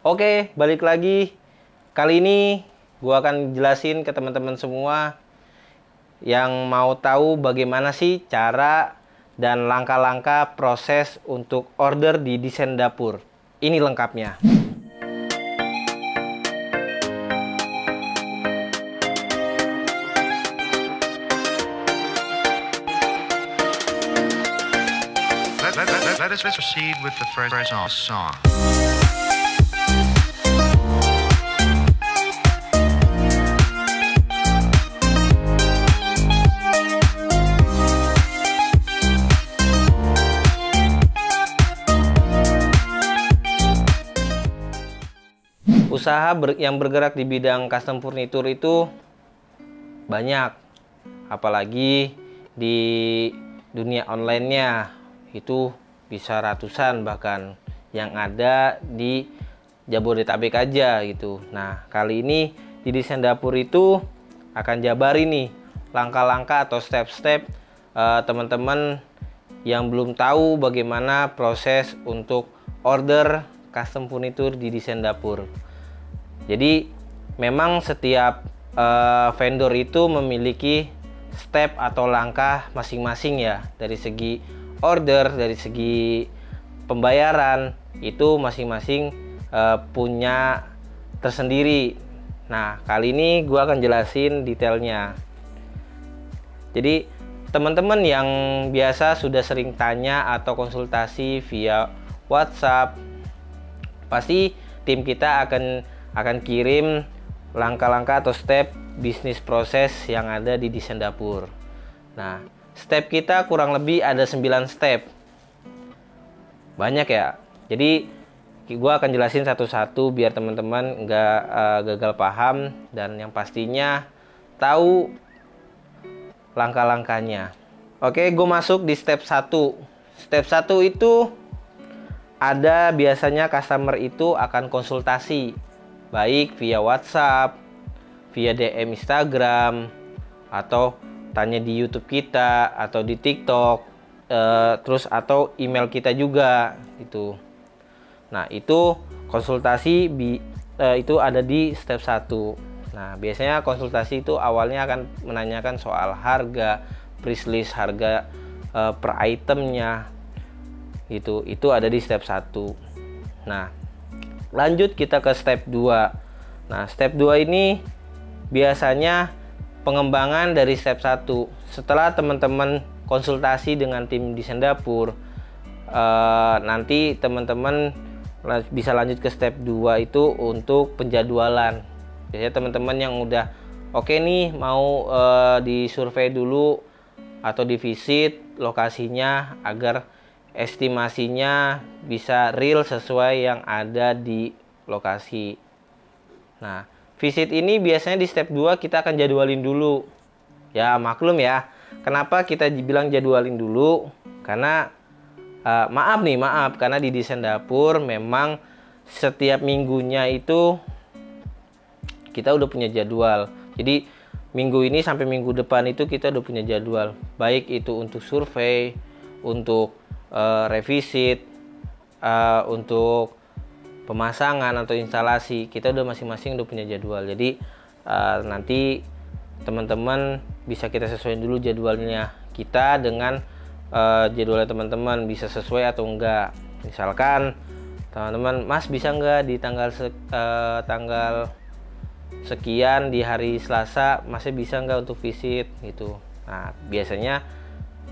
Oke, balik lagi. Kali ini gua akan jelasin ke teman-teman semua yang mau tahu bagaimana sih cara dan langkah-langkah proses untuk order di desain dapur. Ini lengkapnya. Let us proceed with the first song. Usaha yang bergerak di bidang custom furniture itu banyak, apalagi di dunia online-nya itu bisa ratusan bahkan yang ada di Jabodetabek aja gitu. Nah, kali ini di desain dapur itu akan jabari nih langkah-langkah atau step-step teman-teman yang belum tahu bagaimana proses untuk order custom furniture di desain dapur. Jadi memang setiap vendor itu memiliki step atau langkah masing-masing ya, dari segi order, dari segi pembayaran itu masing-masing punya tersendiri. Nah, kali ini gue akan jelasin detailnya. Jadi teman-teman yang biasa sudah sering tanya atau konsultasi via WhatsApp, pasti tim kita akan kirim langkah-langkah atau step bisnis proses yang ada di desain dapur. Nah, step kita kurang lebih ada 9 step. Banyak ya. Jadi gue akan jelasin satu-satu biar teman-teman nggak gagal paham dan yang pastinya tahu langkah-langkahnya. Oke, gue masuk di step 1. Step 1 itu ada biasanya customer itu akan konsultasi baik via WhatsApp, via DM Instagram, atau tanya di YouTube kita atau di TikTok, terus atau email kita juga gitu. Nah, itu konsultasi itu ada di step 1. Nah, biasanya konsultasi itu awalnya akan menanyakan soal harga, price list harga per itemnya gitu. Itu ada di step 1. Nah, lanjut kita ke step 2. Nah, step 2 ini biasanya pengembangan dari step 1. Setelah teman-teman konsultasi dengan tim desain dapur, nanti teman-teman bisa lanjut ke step 2 itu untuk penjadwalan. Biasanya teman-teman yang udah oke nih mau disurvei dulu atau divisit lokasinya agar estimasinya bisa real sesuai yang ada di lokasi. Nah, visit ini biasanya di step 2 kita akan jadwalin dulu. Ya, maklum ya. Kenapa kita dibilang jadwalin dulu? Karena maaf karena di desain dapur memang setiap minggunya itu kita udah punya jadwal. Jadi minggu ini sampai minggu depan itu kita udah punya jadwal. Baik itu untuk survei, untuk revisit, untuk pemasangan atau instalasi, kita udah masing-masing udah punya jadwal. Jadi nanti teman-teman bisa kita sesuaikan dulu jadwalnya kita dengan jadwalnya teman-teman, bisa sesuai atau enggak. Misalkan teman-teman, Mas bisa enggak di tanggal sekian di hari Selasa, Masnya bisa enggak untuk visit gitu. Nah, biasanya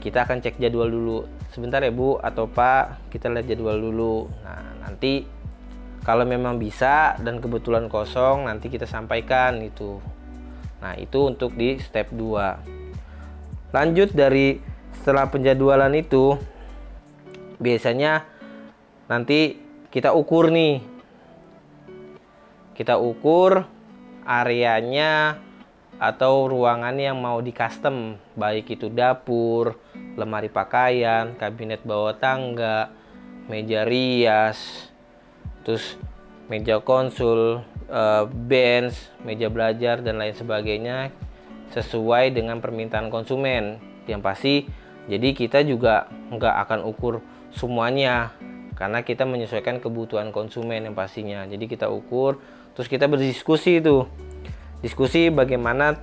kita akan cek jadwal dulu. Sebentar ya Bu atau Pak, kita lihat jadwal dulu. Nah, nanti kalau memang bisa dan kebetulan kosong, nanti kita sampaikan itu. Nah, itu untuk di step 2. Lanjut dari setelah penjadwalan itu, biasanya nanti kita ukur nih. Kita ukur areanya atau ruangan yang mau di custom, baik itu dapur, lemari pakaian, kabinet bawah tangga, meja rias, terus meja konsul, bench, meja belajar dan lain sebagainya sesuai dengan permintaan konsumen. Yang pasti, jadi kita juga nggak akan ukur semuanya. karena kita menyesuaikan kebutuhan konsumen yang pastinya. Jadi kita ukur, terus kita berdiskusi itu, diskusi bagaimana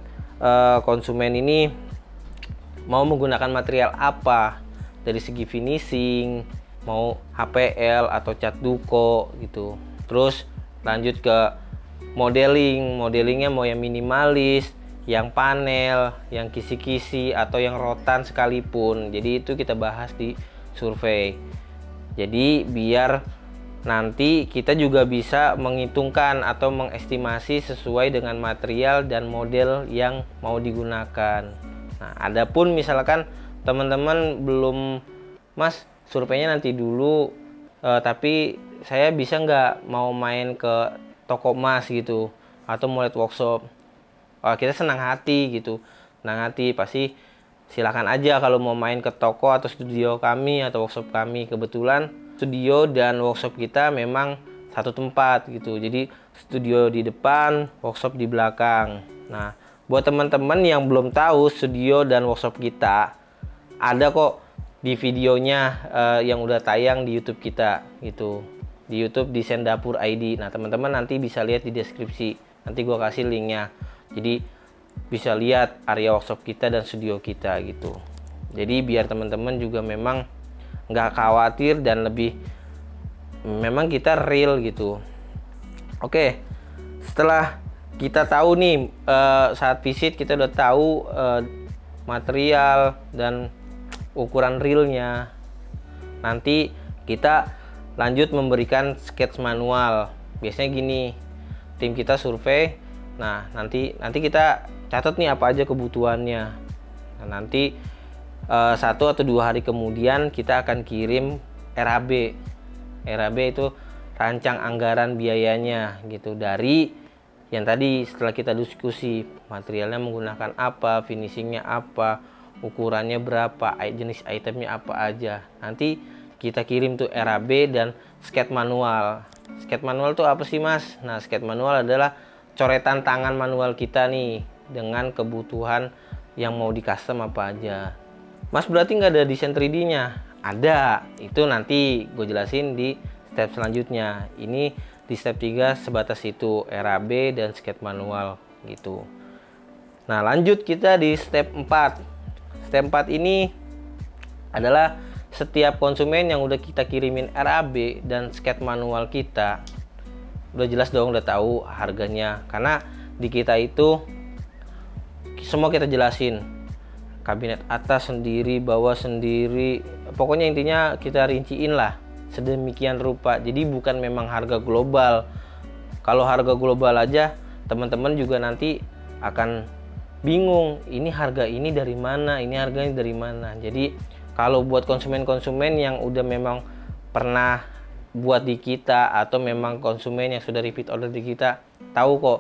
konsumen ini mau menggunakan material apa, dari segi finishing, mau HPL atau cat duko gitu. Terus lanjut ke modelingnya mau yang minimalis, yang panel, yang kisi-kisi, atau yang rotan sekalipun. Jadi itu kita bahas di survei. Jadi biar nanti kita juga bisa menghitungkan atau mengestimasi sesuai dengan material dan model yang mau digunakan. Nah, adapun misalkan teman-teman belum, Mas, surveinya nanti dulu, tapi saya bisa nggak mau main ke toko emas gitu, atau mau lihat workshop. Kita senang hati gitu, senang hati, pasti silakan aja kalau mau main ke toko atau studio kami atau workshop kami. Kebetulan studio dan workshop kita memang satu tempat gitu, jadi studio di depan, workshop di belakang. Nah, buat teman-teman yang belum tahu, studio dan workshop kita ada kok di videonya yang udah tayang di YouTube kita gitu, di YouTube Desain Dapur ID. Nah, teman-teman nanti bisa lihat di deskripsi, nanti gua kasih linknya. Jadi bisa lihat area workshop kita dan studio kita gitu. Jadi biar teman-teman juga memang nggak khawatir dan lebih memang kita real gitu. Oke, setelah kita tahu nih saat visit kita udah tahu material dan ukuran realnya. Nanti kita lanjut memberikan sketch manual. Biasanya gini, tim kita survei. Nah, nanti kita catat nih apa aja kebutuhannya. Nah, nanti 1 atau 2 hari kemudian kita akan kirim RAB. RAB itu rancang anggaran biayanya gitu, dari yang tadi setelah kita diskusi materialnya menggunakan apa, finishingnya apa, ukurannya berapa, jenis itemnya apa aja. Nanti kita kirim tuh RAB dan sketch manual. Sketch manual tuh apa sih, Mas? Nah, sketch manual adalah coretan tangan manual kita nih dengan kebutuhan yang mau di custom apa aja. Mas, berarti nggak ada desain 3D-nya? Ada, itu nanti gue jelasin di step selanjutnya. Ini di step 3 sebatas itu, RAB dan sketch manual gitu. Nah, lanjut kita di step 4. Step 4 ini adalah setiap konsumen yang udah kita kirimin RAB dan sketch manual kita, udah jelas dong, udah tahu harganya, karena di kita itu semua kita jelasin, kabinet atas sendiri, bawah sendiri, pokoknya intinya kita rinciin lah sedemikian rupa. Jadi bukan memang harga global. Kalau harga global aja teman-teman juga nanti akan bingung, ini harga ini dari mana, ini harganya dari mana. Jadi kalau buat konsumen-konsumen yang udah memang pernah buat di kita, atau memang konsumen yang sudah repeat order di kita, tahu kok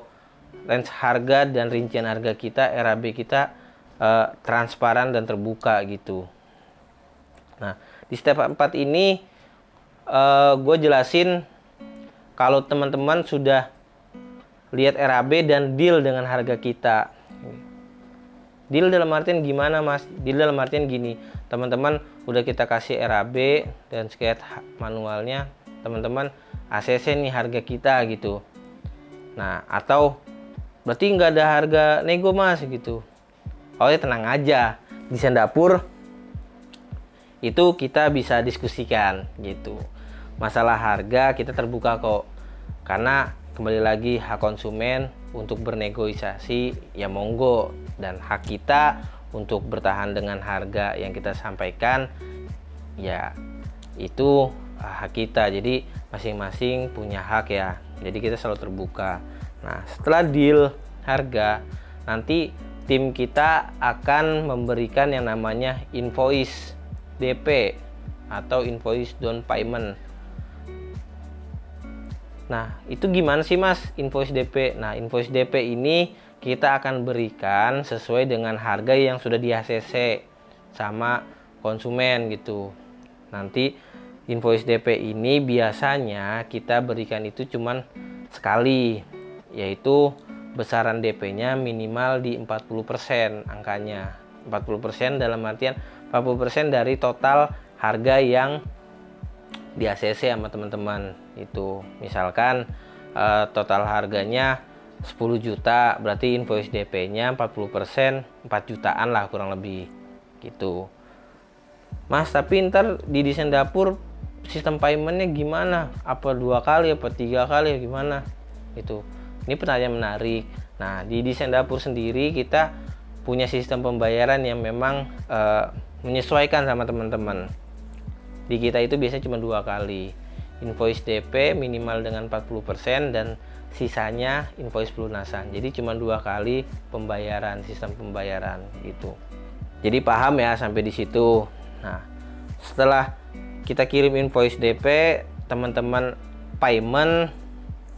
range harga dan rincian harga kita, RAB kita transparan dan terbuka gitu. Nah, di step 4 ini gue jelasin kalau teman-teman sudah lihat RAB dan deal dengan harga kita. Deal dalam artian gimana, Mas? Deal dalam artian gini, teman-teman udah kita kasih RAB dan sketch manualnya, teman-teman ACC nih harga kita gitu. Nah, atau berarti nggak ada harga nego, Mas gitu. Oh ya, tenang aja, desain dapur itu kita bisa diskusikan gitu. Masalah harga kita terbuka kok, karena kembali lagi hak konsumen untuk bernegosiasi ya monggo, dan hak kita untuk bertahan dengan harga yang kita sampaikan ya itu hak kita. Jadi masing-masing punya hak ya, jadi kita selalu terbuka. Nah, setelah deal harga, nanti tim kita akan memberikan yang namanya invoice DP atau invoice down payment. Nah, itu gimana sih, Mas, invoice DP? Nah, invoice DP ini kita akan berikan sesuai dengan harga yang sudah di ACC sama konsumen gitu. Nanti invoice DP ini biasanya kita berikan itu cuman sekali, yaitu besaran DP-nya minimal di 40% angkanya. 40% dalam artian 40% dari total harga yang di ACC sama teman-teman. Itu misalkan total harganya 10 juta, berarti invoice DP-nya 40%, 4 jutaan lah kurang lebih gitu. Mas, tapi ntar di desain dapur sistem paymentnya gimana? Apa 2 kali, apa 3 kali, gimana? Itu. Ini pertanyaan menarik. Nah, di desain dapur sendiri kita punya sistem pembayaran yang memang menyesuaikan sama teman-teman. Di kita itu biasanya cuma 2 kali. Invoice DP minimal dengan 40% dan sisanya invoice pelunasan. Jadi cuma 2 kali pembayaran, sistem pembayaran gitu. Jadi paham ya sampai di situ. Nah, setelah kita kirim invoice DP, teman-teman payment,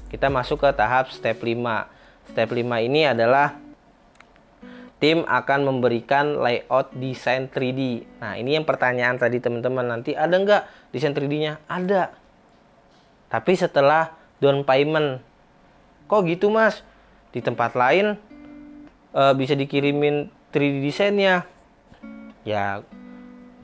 kita masuk ke tahap step 5. Step 5 ini adalah tim akan memberikan layout desain 3D. Nah, ini yang pertanyaan tadi teman-teman, nanti ada nggak desain 3D-nya? Ada. Tapi setelah down payment. Kok gitu mas? Di tempat lain bisa dikirimin 3D desainnya. Ya,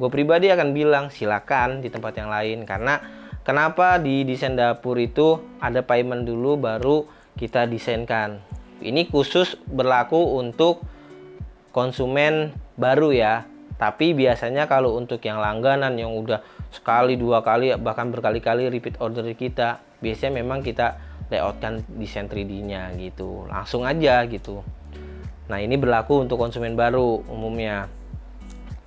gue pribadi akan bilang silakan di tempat yang lain. Karena kenapa di desain dapur itu ada payment dulu baru kita desainkan. Ini khusus berlaku untuk konsumen baru ya. Tapi biasanya kalau untuk yang langganan yang udah sekali, 2 kali, bahkan berkali-kali repeat order kita, biasanya memang kita layoutkan desain 3D-nya gitu. Langsung aja gitu. Nah, ini berlaku untuk konsumen baru umumnya.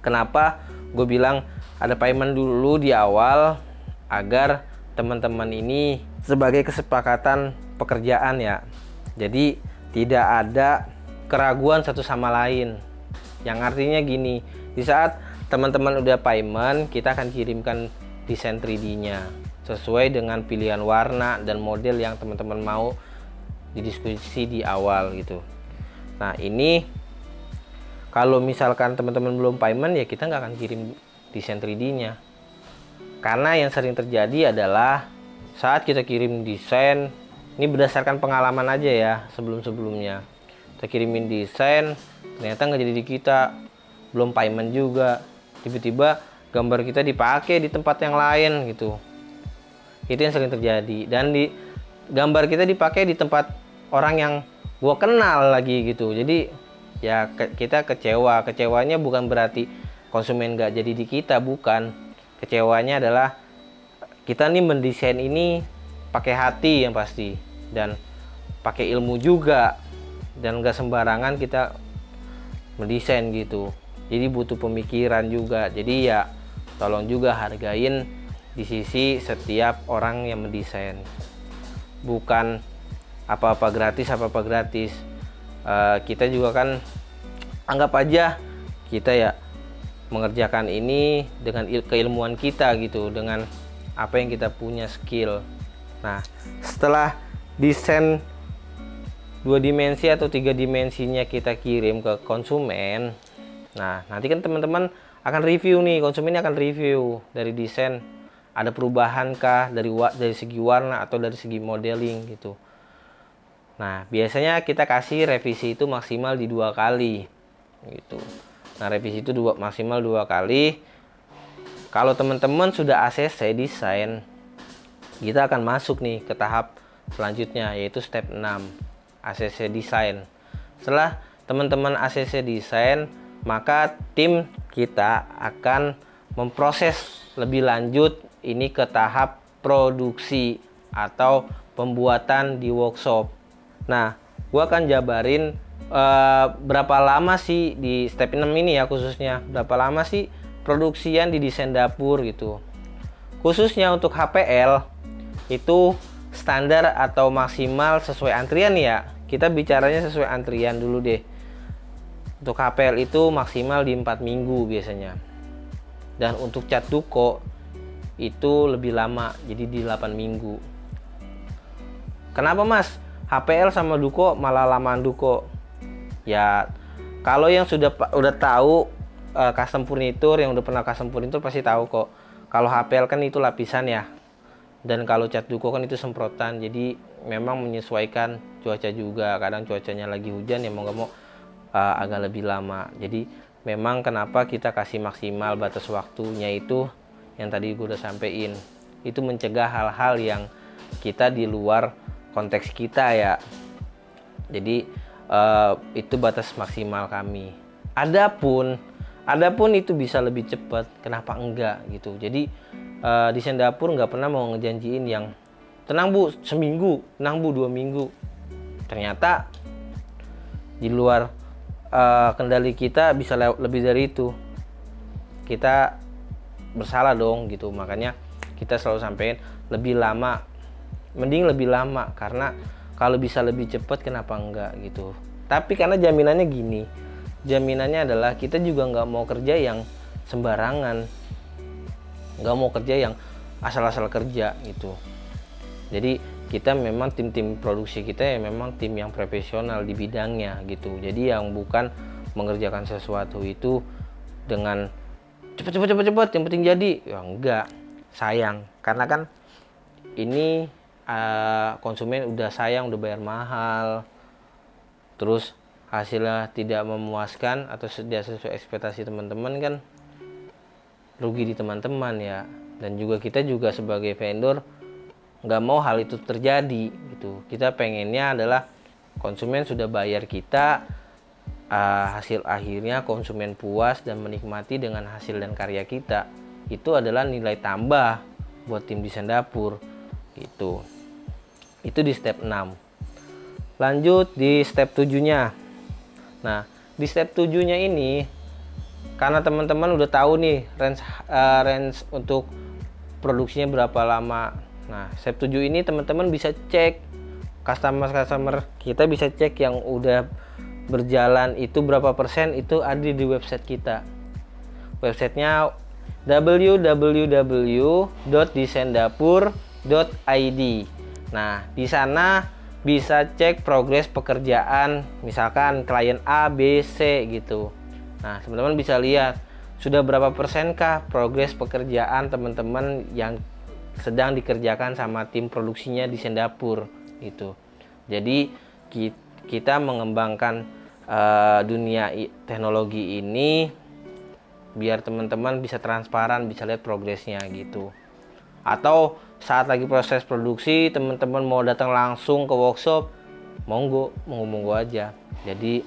Kenapa gue bilang ada payment dulu di awal? Agar teman-teman ini sebagai kesepakatan pekerjaan ya. Jadi tidak ada keraguan satu sama lain. Yang artinya gini, di saat teman-teman udah payment, kita akan kirimkan desain 3D-nya sesuai dengan pilihan warna dan model yang teman-teman mau didiskusi di awal gitu. Nah, ini kalau misalkan teman-teman belum payment ya kita nggak akan kirim desain 3D-nya. Karena yang sering terjadi adalah saat kita kirim desain, ini berdasarkan pengalaman aja ya sebelum-sebelumnya. Kita kirimin desain, ternyata nggak jadi di kita, belum payment juga. Tiba-tiba gambar kita dipakai di tempat yang lain gitu. Itu yang sering terjadi. Dan di gambar kita dipakai di tempat orang yang gua kenal lagi gitu. Jadi ya kita kecewa. Kecewanya bukan berarti konsumen nggak jadi di kita, bukan. Kecewanya adalah kita nih mendesain ini pakai hati yang pasti dan pakai ilmu juga, dan nggak sembarangan kita mendesain gitu. Jadi butuh pemikiran juga. Jadi ya tolong juga hargain di sisi setiap orang yang mendesain. Bukan apa-apa gratis, apa-apa gratis. Kita juga kan anggap aja kita ya mengerjakan ini dengan keilmuan kita gitu, dengan apa yang kita punya skill. Nah, setelah desain 2 dimensi atau 3 dimensinya kita kirim ke konsumen, nah nanti kan teman-teman akan review nih, konsumennya akan review dari desain ada perubahan kah dari segi warna atau dari segi modeling gitu. Nah, biasanya kita kasih revisi itu maksimal di 2 kali gitu. Nah, revisi itu maksimal 2 kali. Kalau teman-teman sudah ACC desain, kita akan masuk nih ke tahap selanjutnya, yaitu step 6, ACC desain. Setelah teman-teman ACC desain, maka tim kita akan memproses lebih lanjut ini ke tahap produksi atau pembuatan di workshop. Nah, gua akan jabarin berapa lama sih di step 6 ini ya, khususnya berapa lama sih produksian di desain dapur gitu. Khususnya untuk HPL itu standar atau maksimal sesuai antrian ya. Kita bicaranya sesuai antrian dulu deh. Untuk HPL itu maksimal di 4 minggu biasanya. Dan untuk cat duko itu lebih lama, jadi di 8 minggu. Kenapa mas? HPL sama duko malah lamaan duko. Ya, kalau yang udah tahu custom furniture, yang udah pernah custom furniture pasti tahu kok. Kalau HPL kan itu lapisan ya. Dan kalau cat duko kan itu semprotan. Jadi memang menyesuaikan cuaca juga. Kadang cuacanya lagi hujan ya mau nggak mau agak lebih lama. Jadi memang kenapa kita kasih maksimal batas waktunya itu yang tadi gue udah sampein. itu mencegah hal-hal yang kita di luar konteks kita ya. Jadi itu batas maksimal kami. Adapun itu bisa lebih cepat, kenapa enggak gitu. Jadi di Singapura nggak pernah mau ngejanjiin yang tenang bu seminggu, tenang bu 2 minggu. Ternyata di luar kendali kita bisa lebih dari itu. Kita bersalah dong gitu. Makanya kita selalu sampein lebih lama, mending lebih lama, karena kalau bisa lebih cepat kenapa enggak gitu. Tapi karena jaminannya gini, jaminannya adalah kita juga nggak mau kerja yang sembarangan, nggak mau kerja yang asal-asal kerja gitu. Jadi kita memang tim produksi kita ya memang tim yang profesional di bidangnya gitu. Jadi yang bukan mengerjakan sesuatu itu dengan cepet yang penting jadi, ya enggak, sayang. Karena kan ini konsumen udah sayang, udah bayar mahal, terus hasilnya tidak memuaskan atau tidak sesuai ekspektasi teman-teman, kan rugi di teman-teman ya. Dan juga kita juga sebagai vendor nggak mau hal itu terjadi gitu. Kita pengennya adalah konsumen sudah bayar kita, hasil akhirnya konsumen puas dan menikmati dengan hasil dan karya kita. Itu adalah nilai tambah buat tim desain dapur gitu. Itu di step 6. Lanjut di step 7-nya. Nah, di step 7-nya ini karena teman-teman udah tahu nih range untuk produksinya berapa lama. Nah, step 7 ini teman-teman bisa cek customer kita, bisa cek yang udah berjalan itu berapa persen, itu ada di website kita. Websitenya www.desaindapur.id. Nah, di sana bisa cek progres pekerjaan, misalkan klien A, B, C gitu. Nah, teman-teman bisa lihat sudah berapa persenkah progres pekerjaan teman-teman yang sedang dikerjakan sama tim produksinya di Singapura gitu. Jadi kita mengembangkan dunia teknologi ini biar teman-teman bisa transparan, bisa lihat progresnya gitu. Atau saat lagi proses produksi teman-teman mau datang langsung ke workshop, monggo aja. Jadi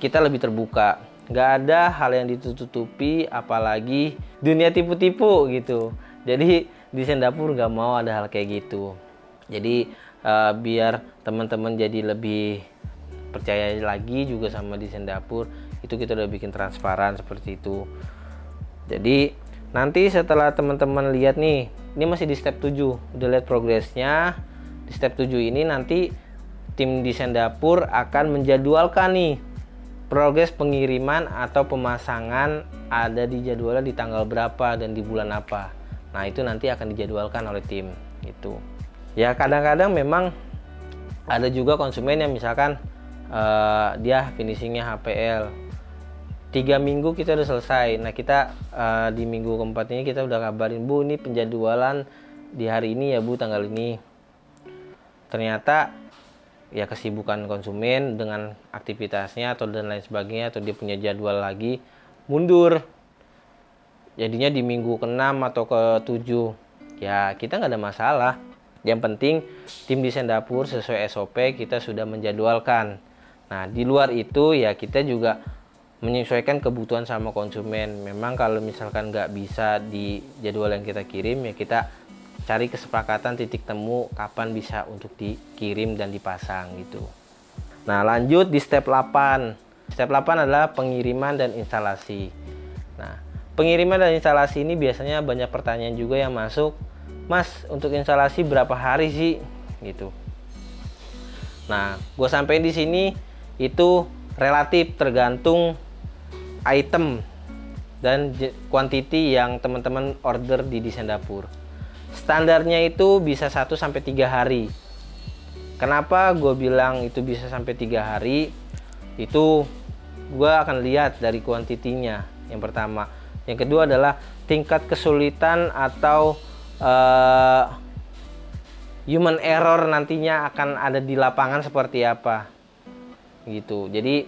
kita lebih terbuka, nggak ada hal yang ditutupi, apalagi dunia tipu-tipu gitu. Jadi di Singapura nggak mau ada hal kayak gitu. Jadi biar teman-teman jadi lebih percaya lagi juga sama di Singapura, itu kita udah bikin transparan seperti itu. Jadi nanti setelah teman-teman lihat nih, ini masih di step 7, udah lihat progresnya. Di step 7 ini nanti tim desain dapur akan menjadwalkan nih progres pengiriman atau pemasangan, ada di jadwalnya di tanggal berapa dan di bulan apa. Nah, itu nanti akan dijadwalkan oleh tim itu. Ya, kadang-kadang memang ada juga konsumen yang misalkan dia finishingnya HPL 3 minggu kita udah selesai. Nah, kita di minggu keempat ini kita udah kabarin, Bu, ini penjadwalan di hari ini ya Bu, tanggal ini. Ternyata ya kesibukan konsumen dengan aktivitasnya atau dan lain sebagainya, atau dia punya jadwal lagi mundur, jadinya di minggu ke-6 atau ke-7. Ya kita nggak ada masalah, yang penting tim desain dapur sesuai SOP kita sudah menjadwalkan. Nah, di luar itu ya kita juga menyesuaikan kebutuhan sama konsumen. Memang kalau misalkan nggak bisa di jadwal yang kita kirim, ya kita cari kesepakatan titik temu kapan bisa untuk dikirim dan dipasang gitu. Nah, lanjut di step 8. Step 8 adalah pengiriman dan instalasi. Nah, pengiriman dan instalasi ini biasanya banyak pertanyaan juga yang masuk, Mas, untuk instalasi berapa hari sih gitu. Nah, gue sampein di sini itu relatif tergantung item dan quantity yang teman-teman order di desain dapur. Standarnya itu bisa 1-3 hari. Kenapa gue bilang itu bisa sampai 3 hari? Itu gue akan lihat dari kuantitinya, yang pertama. Yang kedua adalah tingkat kesulitan atau human error nantinya akan ada di lapangan seperti apa gitu. Jadi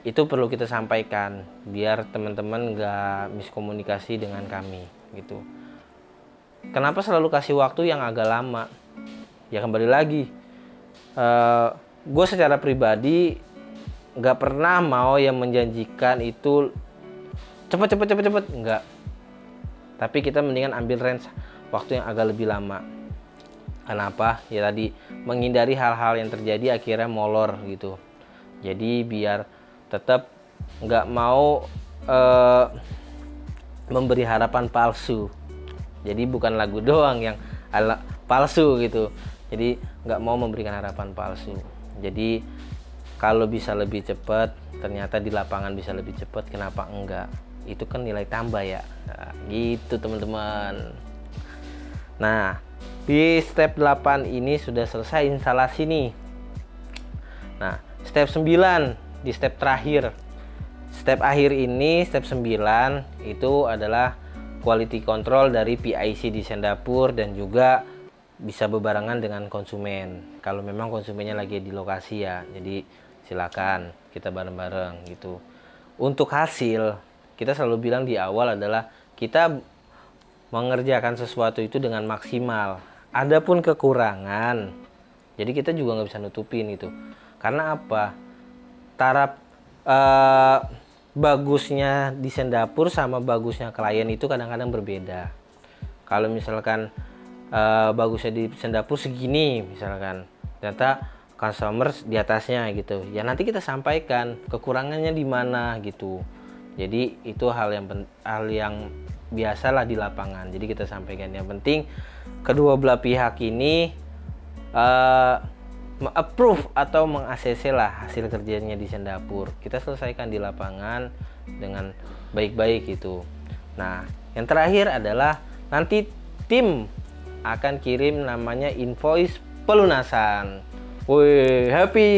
itu perlu kita sampaikan biar teman-teman nggak miskomunikasi dengan kami gitu. Kenapa selalu kasih waktu yang agak lama? Ya kembali lagi, gue secara pribadi nggak pernah mau yang menjanjikan itu cepet, nggak. Tapi kita mendingan ambil range waktu yang agak lebih lama. Kenapa? Ya tadi, menghindari hal-hal yang terjadi akhirnya molor gitu. Jadi biar tetap nggak mau memberi harapan palsu. Jadi bukan lagu doang yang palsu gitu. Jadi nggak mau memberikan harapan palsu. Jadi kalau bisa lebih cepat, ternyata di lapangan bisa lebih cepat, kenapa enggak? Itu kan nilai tambah ya. Nah, gitu teman-teman. Nah, di step 8 ini sudah selesai instalasi nih. Nah, step 9 di step terakhir. Step akhir ini, step 9 itu adalah quality control dari PIC di Singapura dan juga bisa berbarengan dengan konsumen. Kalau memang konsumennya lagi di lokasi ya. Jadi silakan kita bareng-bareng gitu. Untuk hasil, kita selalu bilang di awal adalah kita mengerjakan sesuatu itu dengan maksimal. Adapun kekurangan, jadi kita juga nggak bisa nutupin gitu. Karena apa? Taraf bagusnya di Singapura sama bagusnya klien itu kadang-kadang berbeda. Kalau misalkan bagusnya di Singapura segini misalkan, ternyata customer di atasnya gitu. Ya nanti kita sampaikan kekurangannya di mana gitu. Jadi itu hal yang biasalah di lapangan. Jadi kita sampaikan. Yang penting kedua belah pihak ini approve atau meng-ACC lah hasil kerjanya di Singapura. Kita selesaikan di lapangan dengan baik-baik gitu. Nah, yang terakhir adalah nanti tim akan kirim namanya invoice pelunasan. Wih, happy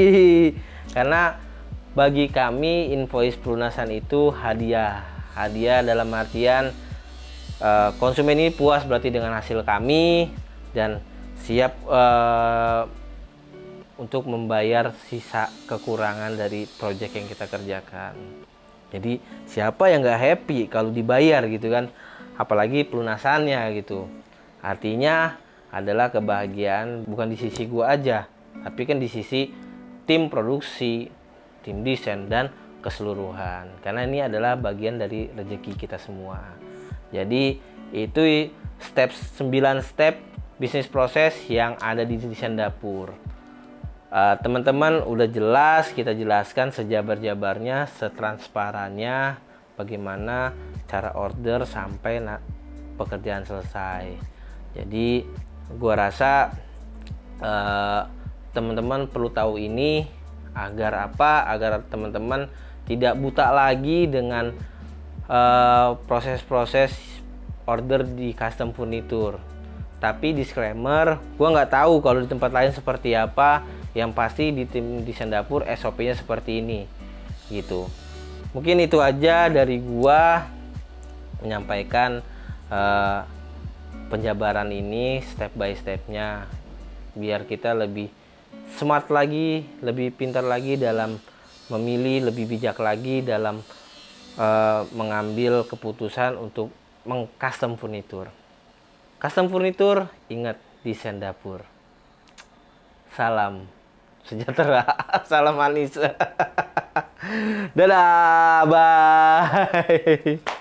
karena bagi kami invoice pelunasan itu hadiah. Hadiah dalam artian konsumen ini puas berarti dengan hasil kami dan siap untuk membayar sisa kekurangan dari project yang kita kerjakan. Jadi siapa yang nggak happy kalau dibayar gitu kan, apalagi pelunasannya gitu. Artinya adalah kebahagiaan bukan di sisi gua aja, tapi kan di sisi tim produksi, tim desain dan keseluruhan. Karena ini adalah bagian dari rezeki kita semua. Jadi itu 9 step bisnis proses yang ada di Singapura. Teman-teman udah jelas, kita jelaskan sejabar-jabarnya, setransparannya bagaimana cara order sampai pekerjaan selesai. Jadi gua rasa teman-teman perlu tahu ini agar apa? Agar teman-teman tidak buta lagi dengan proses-proses order di custom furniture. Tapi disclaimer, gua nggak tahu kalau di tempat lain seperti apa. Yang pasti di tim di Singapura SOP-nya seperti ini gitu. Mungkin itu aja dari gua menyampaikan penjabaran ini step by stepnya biar kita lebih smart lagi, lebih pintar lagi dalam memilih, lebih bijak lagi dalam mengambil keputusan untuk meng-custom furniture. Custom furniture ingat di Singapura. Salam sejahtera, salam manis. Dadah, bye.